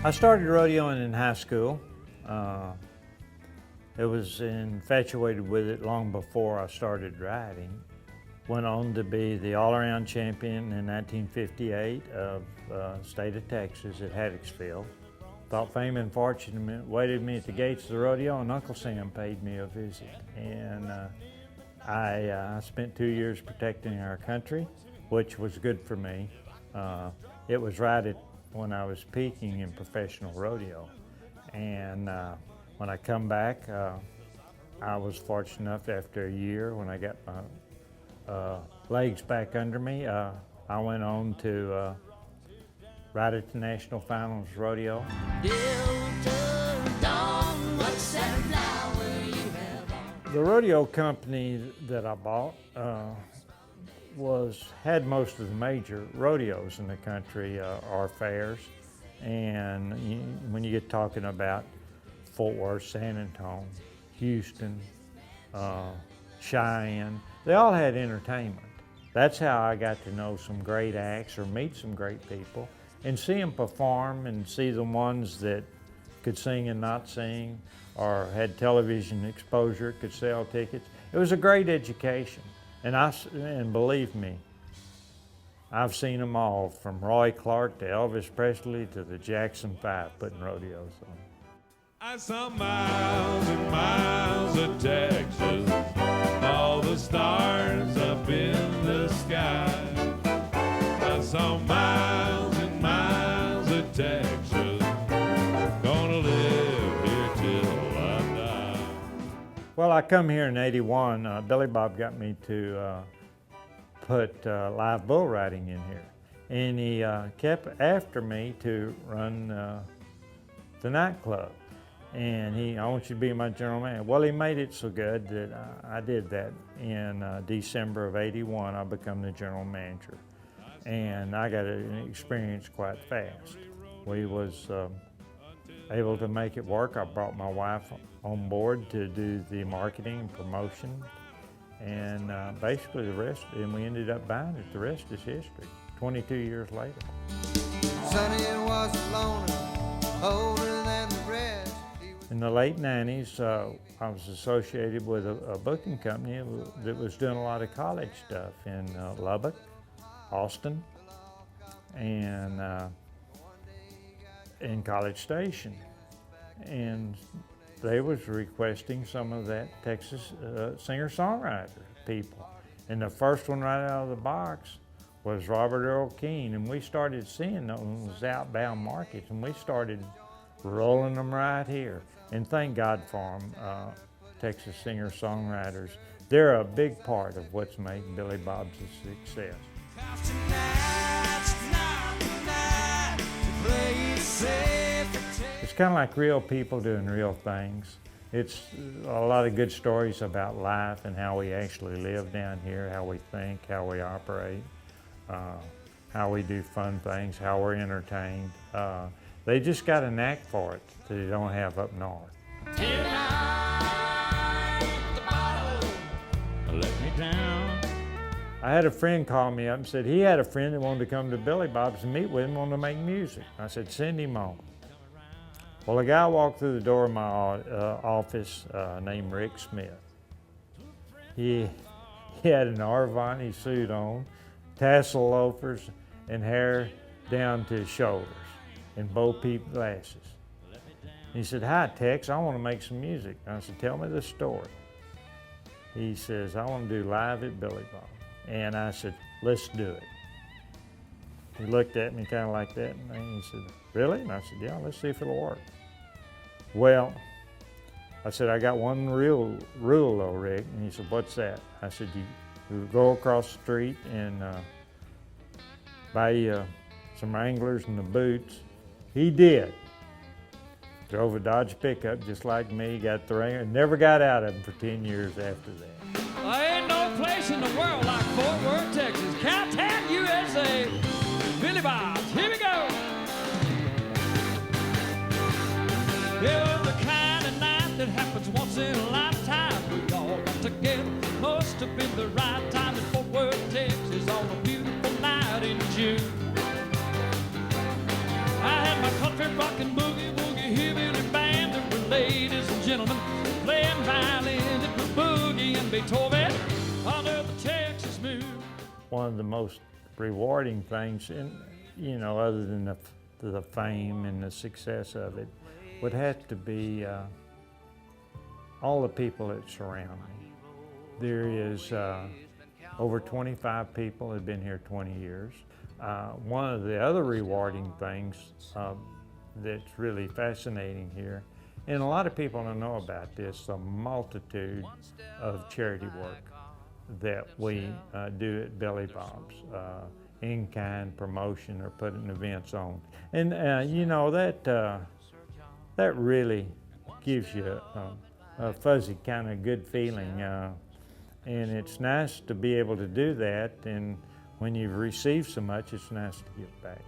I started rodeoing in high school. I was infatuated with it long before I started riding. Went on to be the all-around champion in 1958 of state of Texas at Haddocksville. Thought fame and fortune waited me at the gates of the rodeo, and Uncle Sam paid me a visit. And I spent 2 years protecting our country, which was good for me. It was right at when I was peaking in professional rodeo. And when I come back, I was fortunate enough after a year when I got my legs back under me, I went on to ride at the National Finals Rodeo. The rodeo company that I bought had most of the major rodeos in the country, or fairs. And when you get talking about Fort Worth, San Antonio, Houston, Cheyenne, they all had entertainment. That's how I got to know some great acts or meet some great people and see them perform and see the ones that could sing and not sing or had television exposure, could sell tickets. It was a great education. And believe me, I've seen them all, from Roy Clark to Elvis Presley to the Jackson 5 putting rodeos on. I saw miles and miles of Texas, all the stars up in the sky. I saw miles and miles of Texas, gonna live here till I die. Well, I come here in '81. Billy Bob got me to put live bull riding in here. And he kept after me to run the nightclub. And I want you to be my general manager. Well, he made it so good that I did that. In December of '81, I become the general manager. And I got an experience quite fast. We was able to make it work. I brought my wife on board to do the marketing and promotion. And basically the rest, and we ended up buying it. The rest is history, 22 years later. Sonny was alone, older than the rest. In the late 90s, I was associated with a booking company that was doing a lot of college stuff in Lubbock, Austin, and in College Station. And they was requesting some of that Texas singer-songwriter people. And the first one right out of the box was Robert Earl Keen, and we started seeing those outbound markets, and we started rolling them right here. And thank God for them, Texas singer-songwriters. They're a big part of what's made Billy Bob's a success. It's kind of like real people doing real things. It's a lot of good stories about life and how we actually live down here, how we think, how we operate, how we do fun things, how we're entertained. They just got a knack for it that they don't have up north. Let me down. I had a friend call me up and said he had a friend that wanted to come to Billy Bob's and meet with him, wanted to make music. I said, send him on. Well, a guy walked through the door of my office named Rick Smith. He had an Arvani suit on, tassel loafers, and hair down to his shoulders, and bo-peep glasses. He said, hi, Tex, I want to make some music. I said, tell me the story. He says, I want to do live at Billy Bob. And I said, let's do it. He looked at me kind of like that, and he said, really? And I said, yeah, let's see if it'll work. Well, I said, I got one real rule though, Rick. And he said, what's that? I said, you go across the street and buy you some Wranglers and the boots. He did. Drove a Dodge pickup just like me, got the Wrangler, and never got out of them for 10 years after that. There ain't no place in the world like Fort Worth, Texas. Cowtown, USA. Billy Bob's, here we go. It was the kind of night that happens once in a lifetime. We all got together, must have been the right time in Fort Worth, Texas, on a beautiful night in June. I had my country rockin' Beethoven under the Texas moon. One of the most rewarding things, other than the fame and the success of it, would have to be all the people that surround me. There is over 25 people that have been here 20 years. One of the other rewarding things that's really fascinating here, and a lot of people don't know about this, the multitude of charity work that we do at Billy Bob's, in-kind promotion or putting events on. And that really gives you a fuzzy kind of good feeling. And it's nice to be able to do that, and when you've received so much, it's nice to give back.